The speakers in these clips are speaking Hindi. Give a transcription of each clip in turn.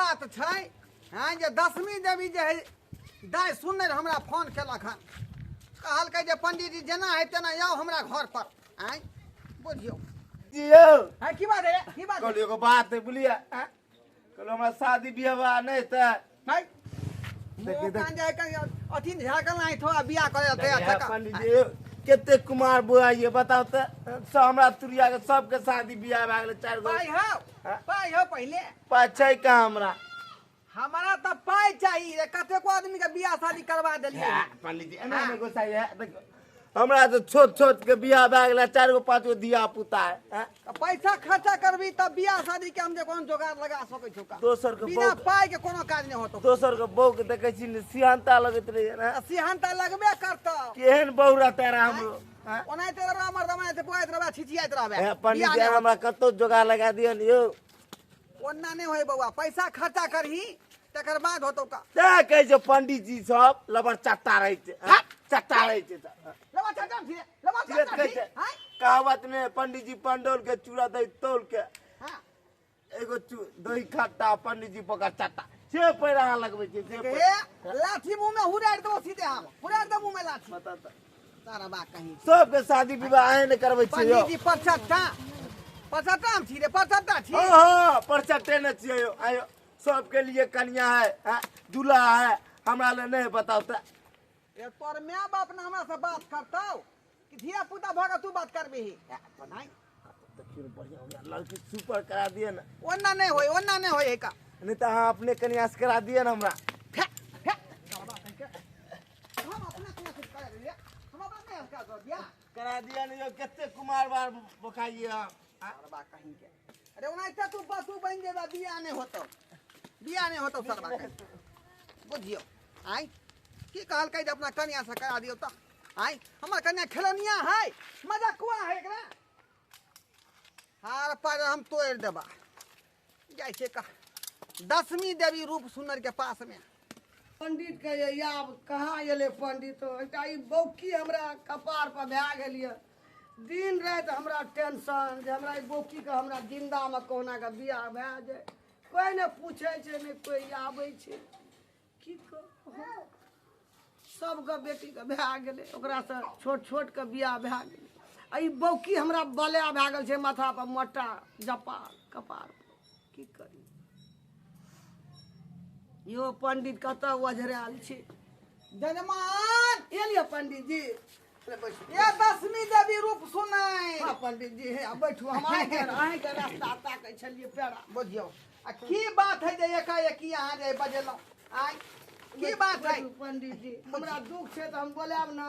बात छै हाँ जे दसवीं देवी जे है दाय सुनने हमरा फोन केलक हन कहलकै जे पंडित जी जेना है तेना आओ हमरा घर पर आय बुझियो जियो है की बात है की बात कहलियो को बात है बोलिए कहलो हमरा शादी बियाह नहीं त है देखिए कान जाए का अथी झाकल नहीं थोड़ा बियाह करे थे पंडित जी केते कुमार बुआ ये बताओ त सब हमरा तुरिया के सबके शादी बियाह भ गेले 4 गो पाई हो पहले पाछै का हमरा हमारा तो पाई चाहिए कते को आदमी के बियाह शादी करवा देलिए पंडित जी एना में गोसाई है देखो हमरा तो छोट छोट के बियाह भ गेले 4 गो 5 गो दिया पुता है पैसा खर्चा करबी तब बियाह शादी के हम जे कोन जोगाड़ लगा सकै छु का दोसर के बिना पाई के कोनो काज नहीं होतो दोसर के बहू के देखे छी सिहानता लगत रहे ना सिहानता लगबे करतो केहन बहू रहते रे हमरो ओनाइते रहा हमर दमाइ ते पुआइत रहबा छिचियाइत रहबे पंडित जी हमरा कतो जोगाड़ लगा दियो न यो ओन्ना नहीं होय बउआ पैसा खर्चा करही तकर बाद होतो का ते कहे छै पंडित जी सब लबर चट्टा रहे छै चट्टा रहे छै लबा चट्टा छी हां कहावत में पंडित जी पंडोल के चूड़ा दही तोल के हां एगो दही खट्टा पंडित जी पका चट्टा से पैर अहाँ लगबै छै से लाठी मुंह में हुराड़ दो सीधे हम हुराड़ दो मुंह में लाठी बता त सारा बा कहीं सबके शादी विवाह आए ने करबै छै यो पंडित जी परचट्टा हम छी रे परचट्टा छी हां परचट्टे न छियै यो आयो सबके लिए कन्या है दूल्हा है हमरा ले नहीं बताओ त ये तोर माय बाप ने हमरा से बात करतौ कि धिया पुता भगा तू बात करबी नहीं देखियो बढ़िया हो गया लड़की सुपर करा दिए ना ओन्ना नहीं होय का नहीं तो हाँ अपने कन्या से करा दिए ना हमरा करा दिया नहीं कितने कुमार बार बखाइए कहीं के अरे उनाइते तू बसु बन जेबा बियाह नहीं होतो सरबा बुझियो आई की कहलकै जे अपना कन्या से करा दियो त आई हमर कन्या खेलनिया है मजाकुआ है एकरा हार पर हम तोड़ देबा जाय छे का दसवीं देवी रूप सुंदर के पास में पंडित के याब कहाँ एले पंडित एकटा ई बौकी हमरा कपार पर भए गेल ये दिन रात हमरा टेंशन जे हमरा ई बौकी के हमरा जिंदा में कोना के बियाह भए जाए कोई ने पूछे छै ने कोई आबै छै की कहू सबके बेटी के भए गेलै ओकरा से छोट छोट के बियाह भए गेलै आ ई बौकी हमरा बले भए गेल छै माथा पर मोटा जपा कपार पर की करी यो पंडित कत ओझराल छै जजमान एलिए पंडित जी ये दसवीं देवी रूप सुनाई हाँ पंडित जी है बैठू हम आए के रास्ता ताकै छलिए पेड़ा बुझियो आ की बात है जे एकाएकी अहाँ जे बजेलौ आय की बात है पंडित जी हमरा दुख छै त हम बोलाब न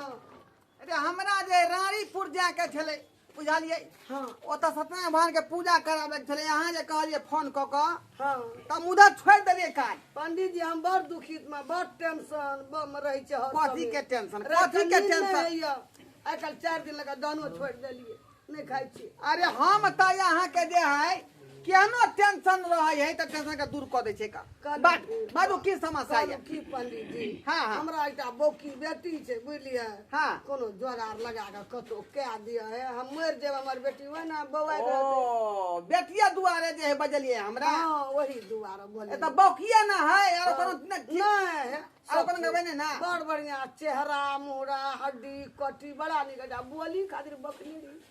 अरे हमरा जे रानीपुर जाय के छले बुझलिए हाँ ओतऽ सत्यनारायण भगवान के पूजा कराबे के छले अहाँ जे कहलिए फोन क के हाँ तब उधर छोड़ देलिए काज पंडित जी हम बड़ दुखित में बड़ टेंशन बम रहे छै कथी के टेंशन कथी के टेंशन आइ काल 4 दिन लगा दानो छोड़ देलिए नहीं खाई छी अरे हम त यहाँ के जे है केहनो टेंशन रहे है त टेंशन के दूर क दे छै का बात बाजू की समस्या है की पंडित जी हाँ, हाँ। हमरा एकटा बौकी बेटी छै बुझलिए हाँ। कोनो जोगाड़ लगा के कतो कए दिया है हम मर जेब हमर बेटी ओए ना बौआ ओ बेटिया दुआरे जे है बजलिए हमरा हां वही दुआरे बोले त बौकिया ना है और कोनो नहीं और कोनो गबे ना बड़ बढ़िया चेहरा मुहरा हड्डी कटी बड़ा निकटा बोली खातिर बकरी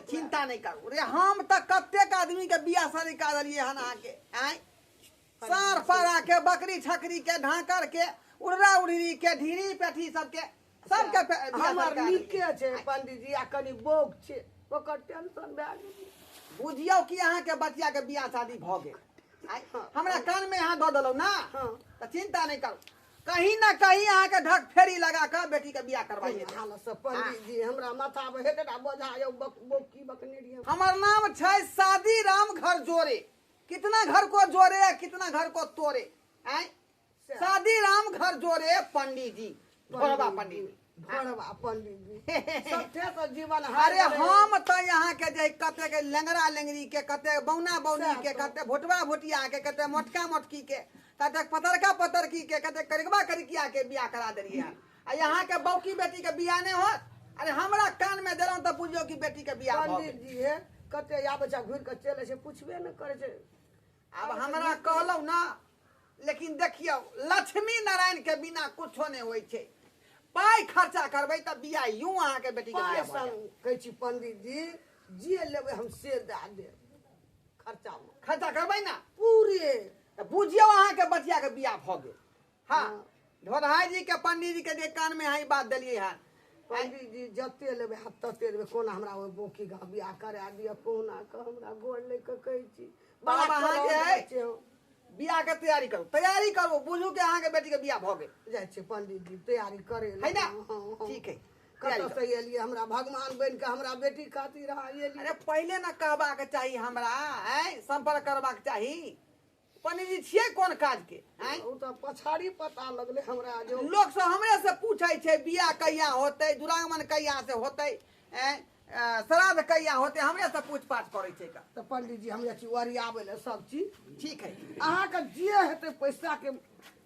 चिंता नहीं करू रे हम त कतेक आदमी के बियाह शादी कर दिलिए हन आके आय सार परा के बकरी छकरी के ढाकर के उड़रा उड़री के ढीरी पेठी सबके हमर नीके छै पंडित जी आ कनी बोक छै ओकर टेंशन भए गेल बुझियो कि अहाँ के बच्चा के बियाह शादी भ गेल आय हमरा कान में अहाँ द देलौ ना त चिंता नहीं करू कहीं ना कहीं अहाँ के ढक फेरी लगा के बेटी के बियाह करवाइए हाल से पंडित जी हमरा माथा पे हेटटा बोझा यो बोकी बकनेरी हमार नाम छै शादी राम घर जोरे कितना घर को जोरे कितना घर को तोड़े आय शादी राम घर जोरे पंडित जी भोरबा पंडित जी भोरबा पंडित जी सबसे तो जीवन अरे हम तो यहाँ के जे कते के लेंगरा लेंगरी के कते बौना बौनी के कते भोटवा भोटिया के कते मोटका मोटकी के कते पतरका पतरकी के कते करिकबा करिकिया के बियाह करा देलिए आ यहाँ के बौकी बेटी के बियाह नहीं होत अरे हमरा कान में देलौ त बुझियो कि बेटी के बियाह पंडित जी है कते या बच्चा घुर के चले छै पूछबे न करे छै अब हमरा कहलौ ना, लेकिन देखियो लक्ष्मी नारायण के बिना कुछो नहीं होय छै। पाई खर्चा करबै त बियाह यूं अहाँ के बेटी के बियाह पाय भऽ जायत। संग कहै छी पंडित जी जे लेबै हम से दए देब खर्चा में खर्चा करबै ना पूरे। त बुझियो अहाँ के बचिया के बियाह भऽ गेल। हाँ, ढोरहाई जी के पंडित जी के जे कान में हाई बात देलियै हन। पंडित जी जते लेबै हाथ तते देबै। कोना हमरा ओइ बोकी का बियाह करा दिअ, कोना के हमरा गोर ले के कहै छी। बड़ा बाबा अहाँ जे है छै हम। बियाह के तैयारी करू, तैयारी करू, बुझू के अहाँ के बेटी के बियाह भऽ गेल जाइ छै पंडित जी तैयारी करे है ना। ठीक है, तैयारी कतऽ से एलियै हमरा भगवान बन के हमरा बेटी खातिर अहाँ एलियै। अरे पहले ना कहबाक चाही हमरा, संपर्क करबाक चाही। पंडित जी छियै कोन काज के? उ तऽ पछाड़ी पता लगले हमरा जो लोग सब हमरे से पूछे छै बियाह कहिया होतै, दुरागमन कहिया से होतै, श्राद्ध कहिया होतै, हमरे से पूछ पाछ करे छै का। तऽ पंडित जी हमरा चीज ओरियाबै ले सब चीज। ठीक है, अहाँके जे हेतै पैसा के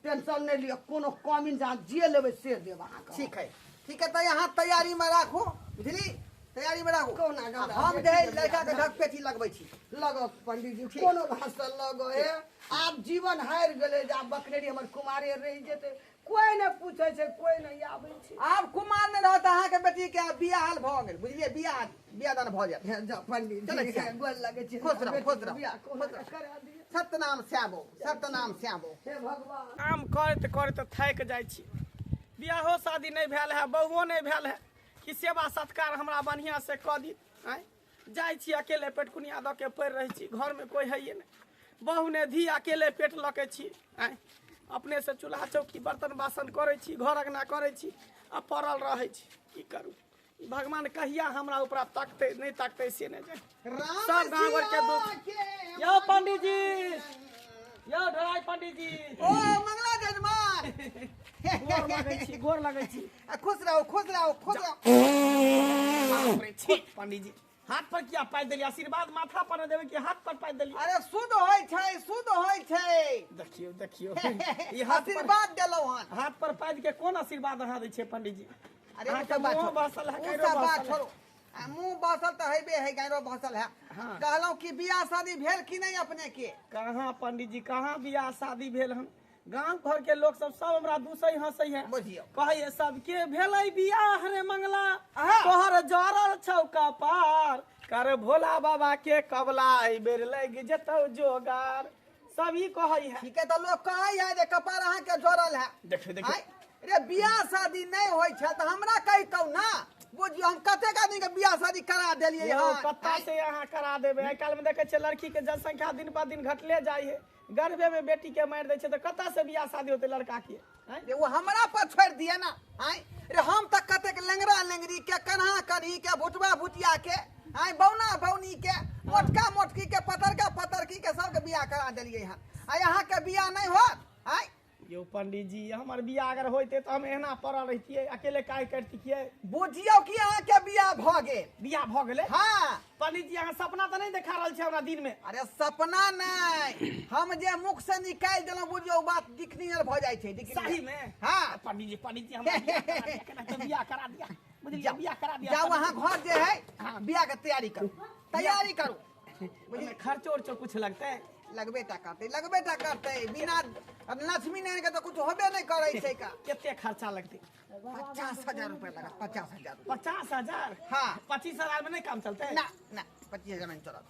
टेंशन नहीं लियो, कोनो कमी जहाँ जे लेबै से देब अहाँके। ठीक है, ठीक है। तो यहाँ तैयारी में राखो, बुझली, तैयारी में राखो। कोना हमरा हम जे है लड़का के ढक पेटी लगबै छी। लगो पंडित जी कोनो भाषा लगो है। आब जीवन हारि गेलै जे आब बकरेरी हमर कुमारे रहि जेतै, कोई ने पूछे छै, कोई नहीं आबै छै। आब कुमार ने रहत अहाँ के बेटी के बियाह हाल भऽ गेल, बुझलिए, बियाह दान भऽ जायत। हे जा पंडित चलै जी छियै। गोल लगे छै। खुश रहो, खुश रहो, बियाह कोना खुश रहो। करा दिअ सत्यनाम श्यामो, सत्यनाम श्यामो। हे भगवान। काम करते करते थाकि जाइ छी। बियाहो शादी नहीं भेल है, बहुओ नहीं भेल है कि सेवा सत्कार हमरा बढ़िया से कऽ दी। जाइ छी अकेले पेटकुनिया दऽ के पड़ि रहै छी, घर में कोई है नहीं। बहू ने धी अकेले पेट लऽ के छी। अपने से चूल्हा चौकी बर्तन बासन करै छी, घर अङ्गना करै छी, आ पड़ल रहै छी। की करू, भगवान कहिया हमरा ऊपर तकते नहीं तकते से नहीं जाने। सब गाँव घर के दोस्त यो पंडित जी, यो ढोराई पंडित जी, ओ मंगला जजमान। गोर लगै छी, गोर लगै छी। खुश रहो, खुश रहो, खुश रहो। बाप रे, छी पंडित जी, हाथ पर क्या पाइ देलियै? आशीर्वाद माथा पर न देबै कि हाथ पर पाइ देलियै? अरे शुद्ध होय छै, शुद्ध होय छै। देखियो देखियो, ई हाथ पर आशीर्वाद देलौ हन। हाथ पर पाइ के कोन आशीर्वाद अहाँ दै छियै पंडित जी? अरे अहाँ उ के सब बात मुँह छोड़ो, बसल है, उ कैरो सब बात बसल है। छोड़ो। मुंह बसल तो हेबे है, गैरो बसल है। हाँ। कहलौ कि बियाह शादी भेल कि नहीं अपने के? कहाँ पंडित जी, कहाँ बियाह शादी भेल हन? गांव घर के लोग सब हमरा दूसै हंसै है, बुझियो। कहै सबके भेलै बियाह रे मंगला, अहाँ। तोहर जरल छौ कपार, कर भोला बाबा के कबला एहि बेर लग जेतौ जोगार। सभी कहै है। ठीक है, तो लोग कहै है जे कपार अहाँ के जोड़ल है। देखियो देखियो, आय, रे बियाह शादी नहीं होय छै त हमरा कहितौ ना। बुझियो हम कतेक आदमी के बियाह शादी करा देलियै यौ हन। कत्ता से अहाँ करा देबै? आइ काल्हि में देखै छियै लड़की के जनसंख्या दिन पर दिन घटले जाइ है। गर्भे में बेटी के मारि दै छै तऽ कत्ता से बियाह शादी होतै लड़का के? रे वो हमरा पर छोड़ दिए ना। आय, रे हम तक कतेक लेंगरा लेंगरी के, कन्हा कन्ही के, भुटवा भुटिया के, आय बौना बौनी के, मोटका मोटकी के, पतरका पतरकी के सबके बियाह करा देलियै हन। आय अहाँ के बियाह नहीं होत? आय यो पंडित जी, हमर बियाह अगर होइते तऽ हम एहना पड़ल रहितियै, अकेले काहे करतियै? बुझियो कि अहाँ के बियाह भ गेल। बियाह भऽ गेलै? हाँ। पंडित जी, अहाँ सपना तऽ नहीं देखा रहल छी हमरा दिन में? अरे सपना नहीं, हम जे मुख से निकाल देलहुं, बुझियो बात दिखनीयर भ जाय छै। सही में? हाँ। पंडित जी हमरा बियाह करा दिया, केना के बियाह करा दिया, बुझलियै? बियाह करा दिया। जाओ वहाँ घर जे है, हाँ। बियाह के तैयारी करू, तैयारी करू। बुझलियै? खर्चो उर्चो कुछ लगतै? लगबे टा करते। बिना लक्ष्मी नारायण के तो कुछ होबे नहीं करे छै का। केते खर्चा लगतै? 50,000 रुपया लगा, 50,000। 50,000? हाँ। 25,000 में नहीं काम चलते? ना ना, 25,000 में चलत।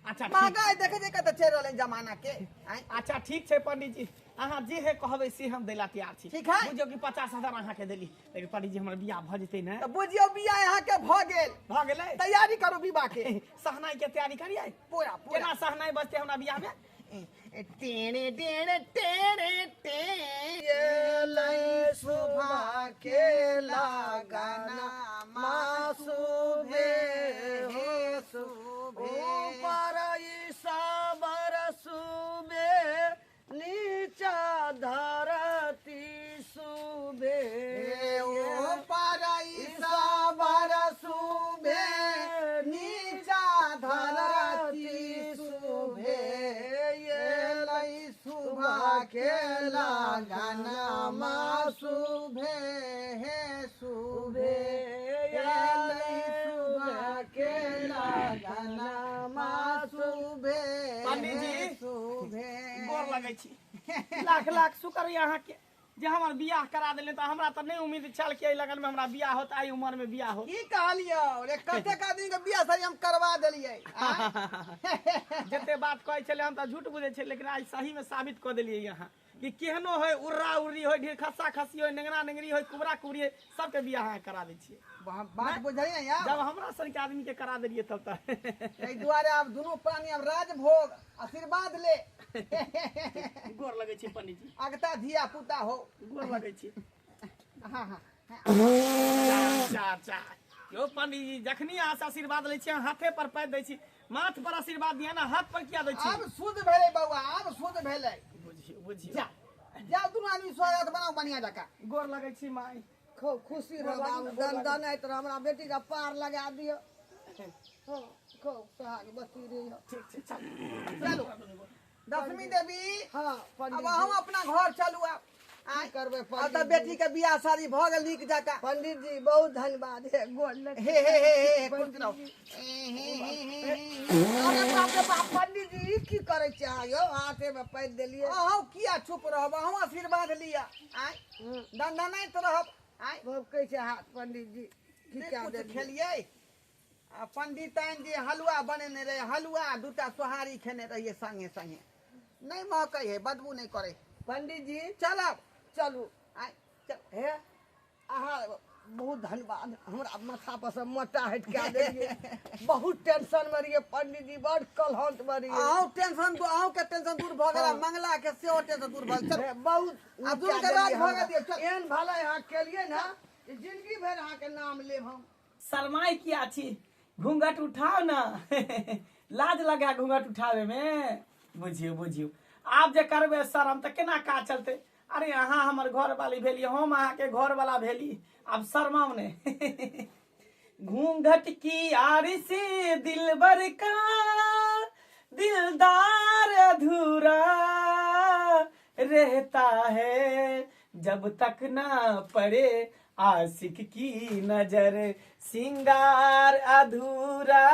अच्छा ठीक, महंगाई देखे जे कते चल रहले जमाना के। आय, अच्छा ठीक छै पंडित जी, अहाँ जे है कहबै से हम दैला तैयार छी। ठीक है। बुझियो कि 50,000 अहाँ के देली, लेकिन पंडित जी हमर बियाह भऽ जेतै ने? तो बुझियो बियाह यहाँ के भ गेल। भऽ गेलै? तैयारी करू विवाह के। सहनाई के तैयारी करियै? पूरा केना सहनाई बजतै हमरा बियाह में? टेणे टेणे टेणे टेणे सुबह के लगाना मासुभे हे सुभे। ऊपर ईसाबर सुबे, नीचा धरती सुबे। ऊपर ईसाबर सुबे, नीचा धरती सुबे। सुबह के लगाना मासुभे हे सुबे। सुबह के लगाना मासुभे। पंडित जी, लागै छी लाख लाख शुक्र है अहाँ के जे हमर बियाह करा देले त हमरा त नहीं उम्मीद छल कि एहि लगन में हमरा बियाह होत आई उम्र में बियाह होत की कहलियो रे कतेक आदमी के बियाह शादी हम करवा देलियै जते बात कहै छले हम त झूठ बुझे छे लेकिन आज सही में साबित क देलियै यहाँ कि केहनो होय उर्रा उर्री होय ढेर खस्सा खस्सी होय नेंगरा नेंगरी होय कुबरा कुबरी होय सबके बियाह अहाँ करा दै छियै बात बुझलियै यार जब हमरा सन के आदमी के करा देलियै तब त एहि दुआरे अब दुनू प्राणी अब राजभोग आशीर्वाद ले गोर लगै छी पंडित जी अगता धिया पुता हो गोर लगै छी हाँ हाँ चाचा यो पंडित जी जखनी अहाँ से आशीर्वाद लै छी हाथे पर पैर दै छी माथ पर आशीर्वाद दिया ना हाथ पर किया दै छी अब शुद्ध भेलै बउआ अब शुद्ध भेलै बुझियो बुझियो जा जा दुनू आदमी स्वागत बनाओ बढ़िया जका गोर लगै छी माई खूब खुशी रह बाबू दन दन है तो हमरा बेटी का पार लगा दियो हाँ खूब सुहाग बती रही ठीक छै चल चलो दशमी देवी हाँ अब पंडित हम अपना घर चलू अब की करबे अब तो पंडित बेटी के बियाह शादी भ गेल नीक जका पंडित जी बहुत धन्यवाद है गोड़ लग हे कुछ रहो अरे बाप रे बाप पंडित जी की करे छी अहाँ यो हाथे में पैर देलिए अहूँ किया चुप रहब अहूँ आशीर्वाद लिया आय दंडनाइत रहब आय खूब कहे छै हाथ पंडित जी की क्या कुछ दे खेलिए आ पंडिताइन जी हलवा बनेने रहे हलवा दूटा सोहारी खेने रहिए संगे संगे नहीं महकै है बदबू नहीं करे पंडित जी चलब चलू आय चल हे अहाँ बहुत धन्यवाद हमरा माथा पर से मोटा हट के देलिए बहुत टेंशन में रहिए पंडित जी बड़ कलहंत में रहिए अहूँ टेंशन दू अहूँ के टेंशन दूर भ गेल मंगला के सेहो टेंशन दूर भ गेल बहुत आ दूर के राज भ गेल चल एहन भला यहाँ केलिए ना कि जिंदगी भर अहाँ के नाम लेब हम शर्माई किया छी घूंघट उठाओ ना लाज लगा घूंघट उठावे में बुझियो बुझियो आप जे करबे शर्म त केना का चलते अरे अहाँ हमर घर वाली भेली हम अहाँ के घर वाला भेली अब शर्माओ ने घूंघट की आड़ से दिलबर का दिलदार अधूरा रहता है जब तक ना पड़े आशिक की नजर सिंगार अधूरा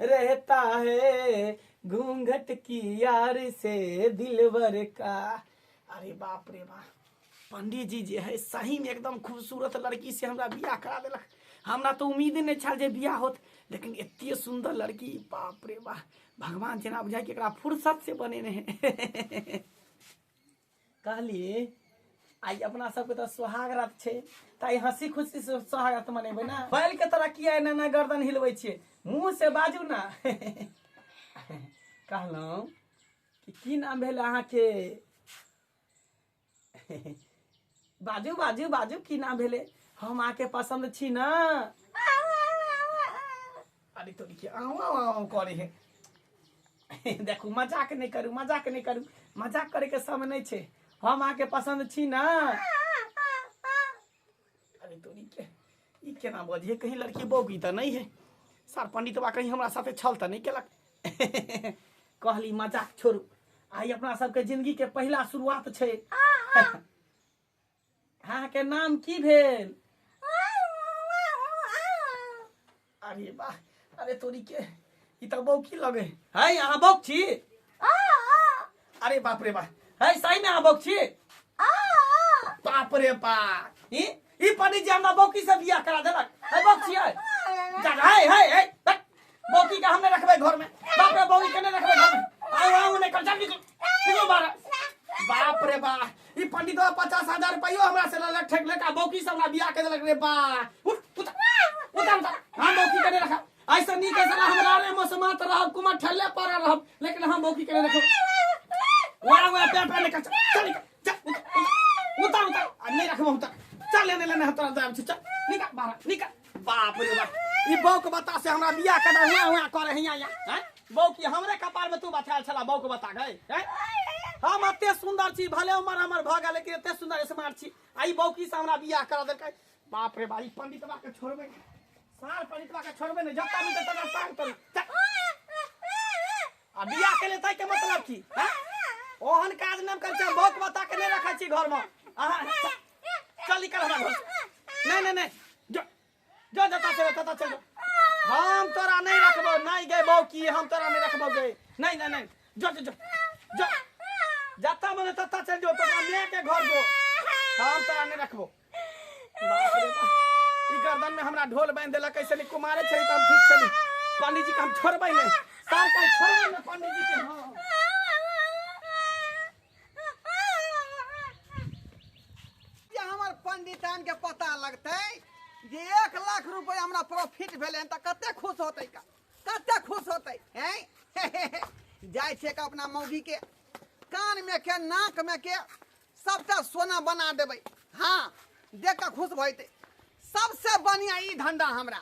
रहता है घूंघट की यार से दिलवर का अरे बाप रे बाप पंडित जी जे है सही में एकदम खूबसूरत लड़की से हमरा बियाह करा देलक हमरा तो उम्मीद नहीं छल जे बियाह होत लेकिन एते सुंदर लड़की बाप रे बाप भगवान जेना बुझाय कि एकरा फुर्सत से बनेने हैं कहलिए आई अपना सबके तो सुहागरात छे ताई हंसी खुशी से सुहागरात मनेबै ना बैल के तरह किया एना गर्दन हिलबै छियै मुंह से बाजू ना कहलौं कि की नाम भेल अहाँ के बाजू बाजू बाजू की नाम भेले हम आके पसंद छी ना अरे तो देखिए आऊ करे है देखू मजाक नहीं करू मजाक करे के समय नहीं छे हम आके पसंद छी ना अरे तोरी के ई केना बजिए कहीं लड़की बौगी त नहीं है सर पंडितवा कहीं हमरा साथे छल त नहीं केलक कहली मजाक छोड़ू आई अपना सबके जिंदगी के पहला शुरुआत छे हाँ के नाम की भेल अरे वाह अरे तोरी के ई त बौकी लगे है अहाँ बौक छी अरे बाप रे बाप है सही में अहाँ बौक छी बाप रे बाप ई पंडित जी हमरा बौकी से बियाह करा देलक है बौक छी है बौकी का हमने रखबे घर में बाप रे बौकी केने रखबे घर में आओ ने कर जल्दी निकलो बाहर बाप रे बा ई पंडित 50,000 रुपया हमरा से ललक ठेक लेका बौकी से हमरा बियाह के देलक रे बा उठ हम बौकी केने रखा ऐसा नी के साला हमरा रे मौसमात रहब कुमार ठल्ले पर रहब लेकिन हम बौकी केने रखब वाह पेपर लेकर चल उतार नहीं रखबो हम तक चल लेने हतरा जाब चल निकल बाहर निकल बाप रे बा ई बौक बता से हमरा बियाह कर हुआ करे हिया हैं बौकी हमरे कपार में तू बथाल छला बौक बता गए हैं हम एते सुंदर छी भले उमर हमर भ गेल लेकिन एते सुंदर स्मार्ट छी आई बौकी से हमरा बियाह करा देलकै बाप रे भाई पंडितवा के छोड़बे सार पंडितवा के छोड़बे ने जत्ता मिलते तना तांग कर आ बियाह के लेतै के मतलब की हैं ओहन काज न कर छ बौक बता के नहीं रखै छी घर में चल निकल हमरा घर नहीं जो जता से तता चल हम तोरा नहीं रखबो नहीं गए बौकी हम तोरा नहीं रखबो गए नहीं जो जता ने तत्ता चल जो तो मैं के घर जो हम तोरा नहीं रखबो। बाप रे बाप, ई गर्दन में हमरा ढोल बांध देला कैसे नहीं कुमारे छली त हम ठीक छली। पंडित जी के हम छोड़बै नहीं, सार का छोड़बै नहीं पंडित जी के। हां ये हमर पंडितान के पता लगतै जे 1 लाख रुपया हमरा प्रॉफिट भेलै त कते खुश होतै का, कते खुश होतै हैं। जाय छै का अपना मौगी के कान में के नाक में के सबटा सोना बना देबै। हाँ देख के खुश भइतै। सबसे बढ़िया ई धंधा हमरा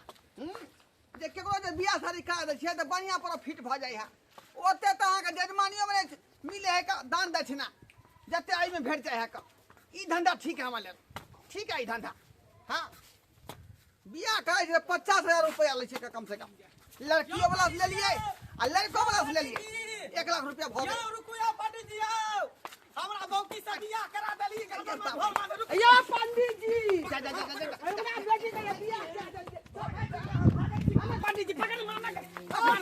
जे केकरो जे बियाह शादी करा दै छियै त बढ़िया प्रॉफिट भ जाइ है। ओते त अहाँके जजमानियो में मिले है का दान दक्षिणा जते एहि में भेट जाइ है का। ई धंधा ठीक है हमरा लेल, ठीक है ई धंधा। हाँ बियाह करै छै 50,000 रुपया लै छै कम से कम। लड़कियों वाला से ले लिए आ लड़कों वाला से ले लिए 1 लाख रुपया भ गेल। रुकुया पंडित जी आओ, हमरा बौकी से बियाह करा देली गर्दन में ढोल बांध। रुक या पंडित जी जा जा जा जा हमरा बेटी के बियाह पंडित जी पकड़ मारना के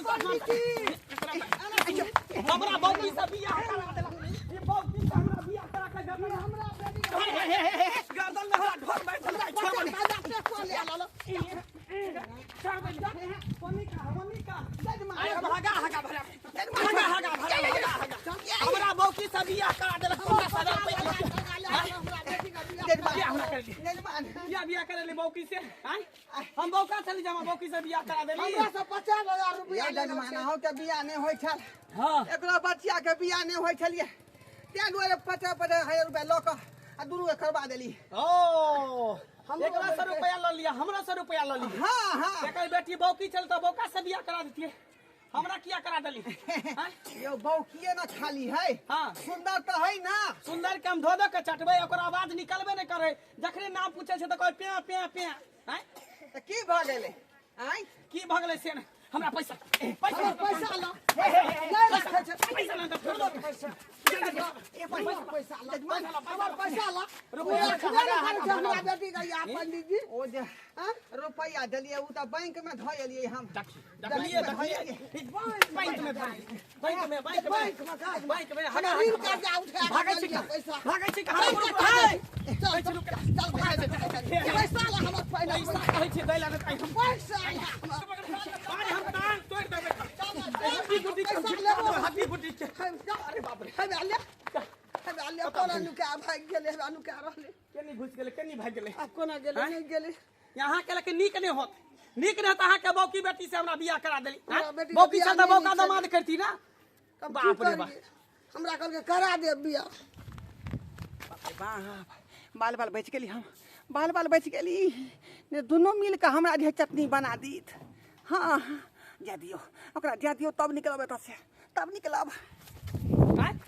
पंडित जी हमरा बौकी से बियाह करा देला। ये बौकी से हमरा बियाह करा के गर्दन में हमरा गर्दन में हमरा ढोल बांध देला। छोड़ बनी भागा भागा भागा हमरा बौकी से बियाह करा देला। 50,000 रुपया बियाह करे ले बौकी से। हम बौका चली जामा बौकी से बियाह करा देली। हमरा से 50,000 रुपया या जजमाना हो के बियाह नहीं होय छल। हां एकरो बच्चा के बियाह नहीं होय छलिए तें दुआरे 50,000 रुपया लऽ कऽ आ दुनू के करबा देली। ओ एकरा 100 रुपया ल लिया, हमरा 100 रुपया ल लिया। हाँ हाँ एकर बेटी बौकी चल त बौका से बियाह करा देतिए, हमरा किया करा देली? यो बौकिए ना खाली है। हाँ सुंदर तो है ना। सुंदर के हम धो धो के चटबै, ओकर आवाज निकलबे नहीं करे। जखने नाम पूछे छै त कहै पे पे पे। त की भ गेलै? आइ की भ गेलै से हमरा पैसा पैसा ला पैसा नहीं पैसा रखे पैसा ना त पैसा ए पैसा ला पैसा ला रुपया हमरा बेटी का या पंडित जी ओ जे रुपया देलिए उ त बैंक में धऽ एलिए हम। देखलिए बैंक में हमरा ऋण कर्जा उठा भागै छी पैसा भागै छी हमरा रुपया पैसा ला हमर पैसा कहै छी दैला नहि हम पैसा अरे हम कान तोड़ देबै। हाथी गुटी के अरे बाप रे हम आले कोना नुका भाग गेले नुका रहले केनी घुस गेलै केनी भाग गेलै। अब कोना गेले नहीं गेले यहाँ के लेके नीक नहीं होत, नीक नहीं होता। अहाँ के बौकी बेटी से हमरा बियाह करा देली। हमरा बेटी बौकी बियाह से त नहीं बौका होई छै। दामाद करती ना। तब बाप की रे बाप। करिए? हमरा कहल के करा दे बियाह। बाल बाल बच गेली हम, बाल बाल बच गेली। ने दोनों मिल के हमरा जे चटनी बना दीत। हाँ जा दियो ओकरा जा दियो तब निकलब एतऽ से, तब निकलब।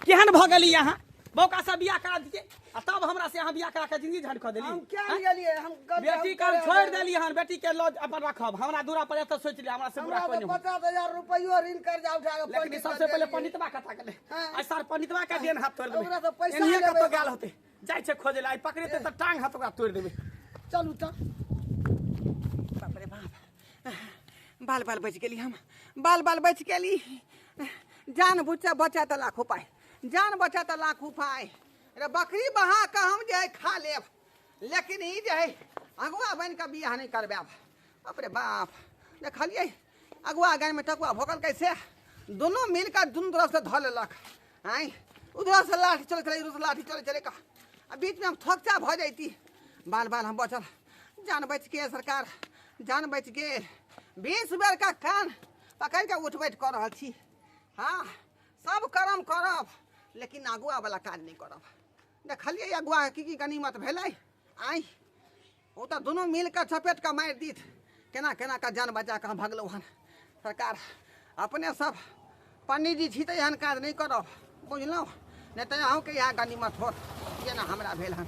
केहन भ गेली यहाँ बौका से बियाह करा दिए आ तब हमरा से यहाँ बियाह करा के जिंदगी झंड क देली। हम क्या गेलिए हम बेटी का छोड़ देली हन, बेटी के लॉज अपन रखब। हमरा दूरा पर एत सोच लिया हमरा से बुरा हमरा कोई तो नहीं। 50,000 रुपया ऋण कर्जा उठा के लेकिन सबसे पहले पंडितवा कथा गेले। आई सर पंडितवा के देन हाथ तोड़ देबे। ओकरा तो पैसा एनिए लेबै। कतो गेल होते जाय छै खोजे ला, आई पकड़ेते त टांग हाथ ओकरा तोड़ देबे। चलू त बाप रे बाप, बाल बाल बच गेली हम, बाल बाल बच गेली। जान बचा बचा त लाख उपाय, जान बचा त लाख उपाय। रे बकरी बहा के हम जे है खा लेब, लेकिन ई जे है अगुआ बन के बियाह नहीं करबेब। बाप रे बाप देखलिए अगुआ गाय में टकुआ भोकल कैसे दोनों मिल कर दुनू तरफ से धऽ लेलक। आई उधर से लाठी चले चले इधर से लाठी चले चले का बीच में हम थकचा भ जैती। बाल बाल हम बचल, जान बच के सरकार, जान बच गेल। 20 बेर का कान पकड़ के उठ बैठ कर रहल छी। हाँ सब करम करब लेकिन अगुआ वाला काज नहीं करब। देखलिए अगुआ की गनीमत भेलै। आई वो तो दोनों मिल कर चपेट का मार दीत, केना केना का जान बचा के हम भगलौ हन। सरकार अपने सब पंडित जी छी तो एहन काज नहीं करब, बुझलौ नहीं तो अहूँ के यहाँ गनीमत होत जेना हमरा भेल हन।